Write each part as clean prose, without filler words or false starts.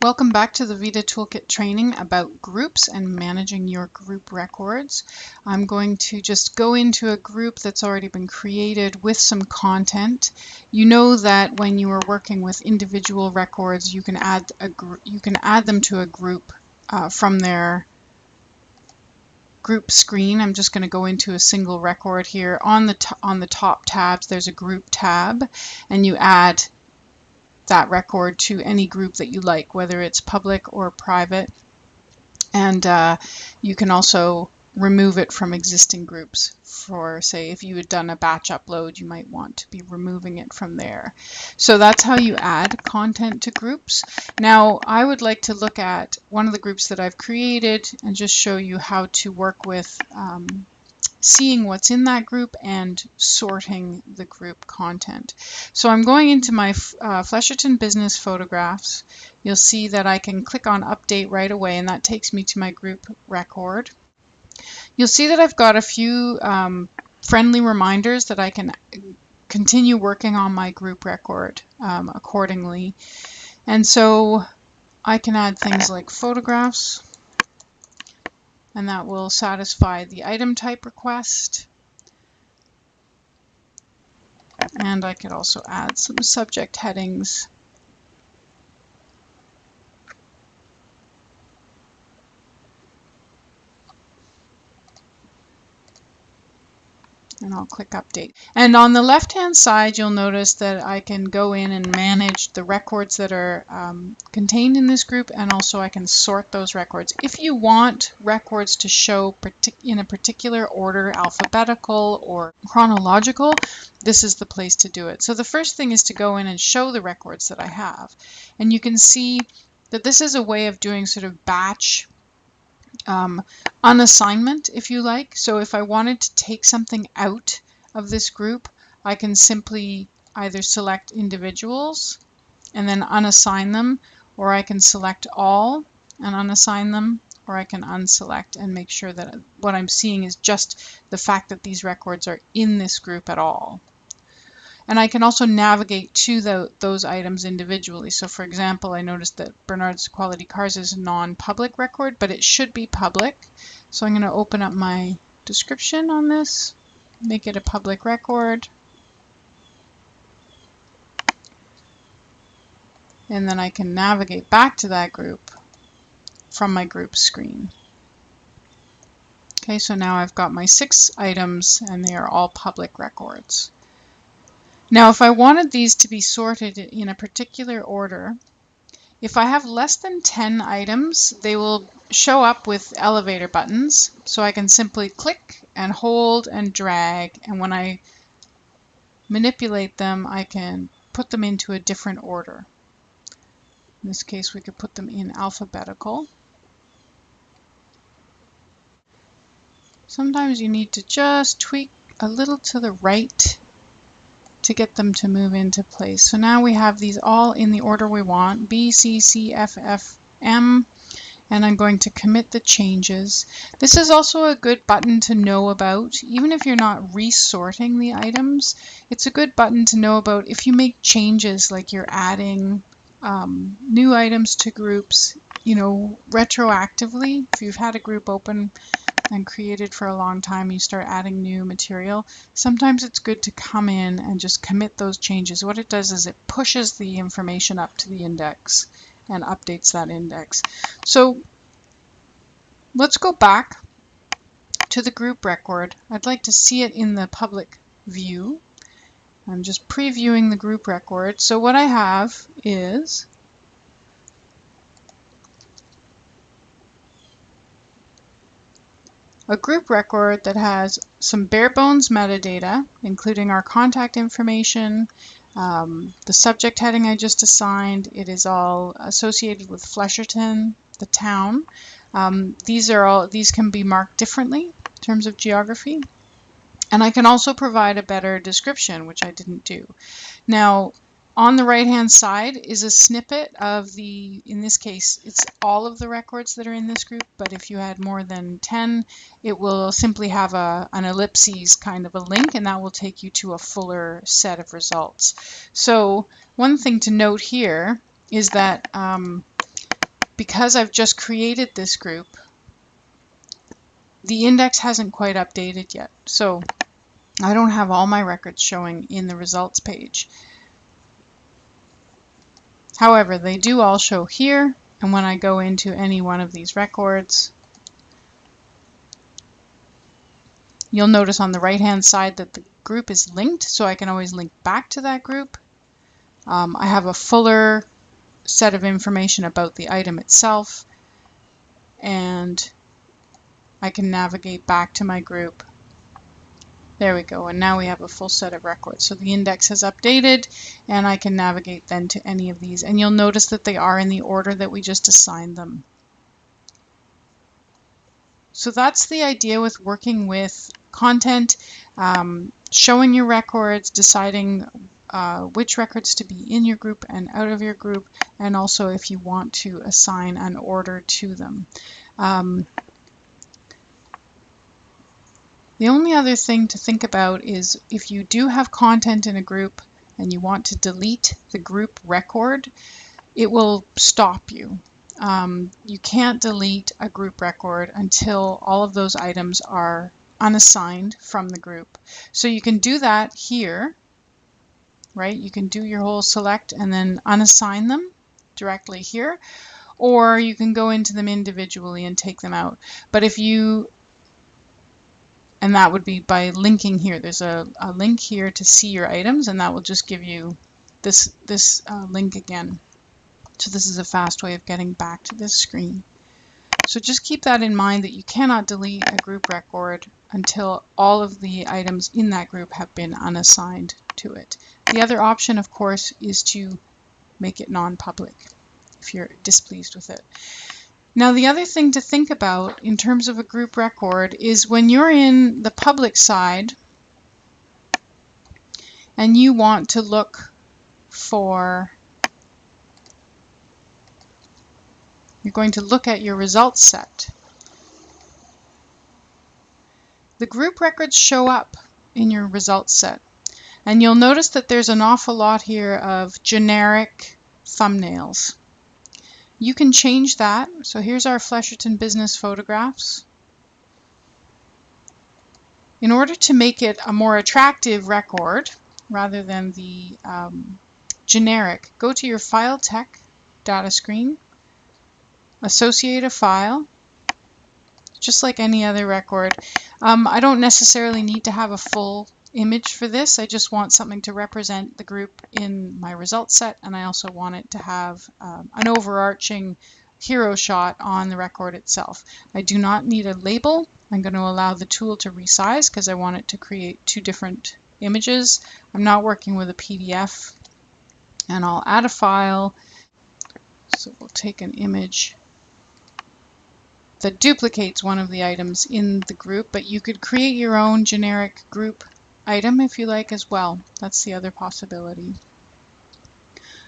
Welcome back to the Vita Toolkit training about groups and managing your group records. I'm going to just go into a group that's already been created with some content. You know that when you are working with individual records, you can add them to a group from their group screen. I'm just going to go into a single record here. On the top tabs, there's a group tab, and you add that record to any group that you like, whether it's public or private. And you can also remove it from existing groups. For, say, if you had done a batch upload, you might want to be removing it from there. So that's how you add content to groups. Now, I would like to look at one of the groups that I've created and just show you how to work with seeing what's in that group and sorting the group content. So I'm going into my Flesherton Business Photographs. You'll see that I can click on Update right away, and that takes me to my group record. You'll see that I've got a few friendly reminders that I can continue working on my group record accordingly. And so I can add things like photographs, and that will satisfy the item type request. And I could also add some subject headings. And I'll click Update. And on the left-hand side, you'll notice that I can go in and manage the records that are contained in this group, and also I can sort those records. If you want records to show in a particular order, alphabetical or chronological, this is the place to do it. So the first thing is to go in and show the records that I have. And you can see that this is a way of doing sort of batch unassignment, if you like. So if I wanted to take something out of this group, I can simply either select individuals and then unassign them, or I can select all and unassign them, or I can unselect and make sure that what I'm seeing is just the fact that these records are in this group at all. And I can also navigate to those items individually. So for example, I noticed that Bernard's Quality Cars is a non-public record, but it should be public. So I'm going to open up my description on this, make it a public record. And then I can navigate back to that group from my group screen. Okay, so now I've got my 6 items and they are all public records. Now, if I wanted these to be sorted in a particular order, if I have less than 10 items, they will show up with elevator buttons. So I can simply click and hold and drag, and when I manipulate them, I can put them into a different order. In this case, we could put them in alphabetical. Sometimes you need to just tweak a little to the right to get them to move into place. So now we have these all in the order we want, B, C, C, F, F, M, and I'm going to commit the changes. This is also a good button to know about. Even if you're not resorting the items, it's a good button to know about if you make changes, like you're adding new items to groups, retroactively. If you've had a group open and created for a long time, you start adding new material, sometimes it's good to come in and just commit those changes. What it does is it pushes the information up to the index and updates that index. So let's go back to the group record. I'd like to see it in the public view. I'm just previewing the group record. So what I have is a group record that has some bare bones metadata, including our contact information, the subject heading I just assigned. It is all associated with Flesherton, the town. These can be marked differently in terms of geography. And I can also provide a better description, which I didn't do. Now, on the right-hand side is a snippet of in this case, it's all of the records that are in this group, but if you had more than 10, it will simply have an ellipses kind of a link, and that will take you to a fuller set of results. So one thing to note here is that because I've just created this group, the index hasn't quite updated yet. So I don't have all my records showing in the results page. However, they do all show here, and when I go into any one of these records, you'll notice on the right-hand side that the group is linked, so I can always link back to that group. I have a fuller set of information about the item itself, and I can navigate back to my group. There we go, and now we have a full set of records. So the index has updated, and I can navigate then to any of these. And you'll notice that they are in the order that we just assigned them. So that's the idea with working with content, showing your records, deciding which records to be in your group and out of your group, and also if you want to assign an order to them. The only other thing to think about is if you do have content in a group and you want to delete the group record, it will stop you. You can't delete a group record until all of those items are unassigned from the group. So you can do that here, right? You can do your whole select and then unassign them directly here, or you can go into them individually and take them out. But if you And that would be by linking here. There's a link here to see your items, and that will just give you this link again. So this is a fast way of getting back to this screen. So just keep that in mind, that you cannot delete a group record until all of the items in that group have been unassigned to it. The other option, of course, is to make it non-public if you're displeased with it. Now, the other thing to think about in terms of a group record is when you're in the public side and you want to look for, you're going to look at your results set. The group records show up in your results set, and you'll notice that there's an awful lot here of generic thumbnails. You can change that. So here's our Flesherton Business Photographs. In order to make it a more attractive record, rather than the generic, go to your File Tech data screen, associate a file, just like any other record. I don't necessarily need to have a full image for this. I just want something to represent the group in my results set, and I also want it to have an overarching hero shot on the record itself. I do not need a label. I'm going to allow the tool to resize because I want it to create two different images. I'm not working with a PDF, and I'll add a file. So we'll take an image that duplicates one of the items in the group, but you could create your own generic group item if you like as well. That's the other possibility.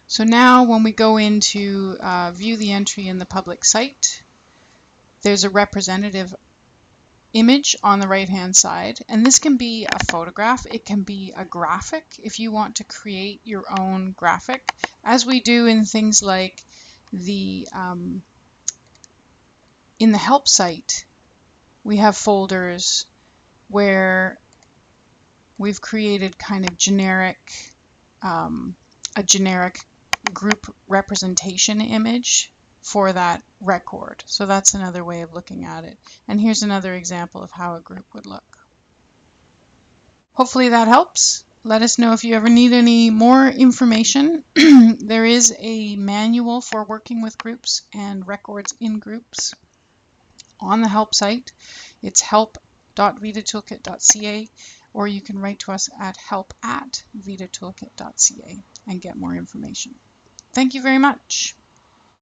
So now when we go into view the entry in the public site, there's a representative image on the right hand side, and this can be a photograph, it can be a graphic if you want to create your own graphic, as we do in things like the in the help site. We have folders where we've created kind of generic, a generic group representation image for that record. So that's another way of looking at it. And here's another example of how a group would look. Hopefully that helps. Let us know if you ever need any more information. There is a manual for working with groups and records in groups on the help site. It's help.vitatoolkit.ca, or you can write to us at help@vitatoolkit.ca and get more information. Thank you very much.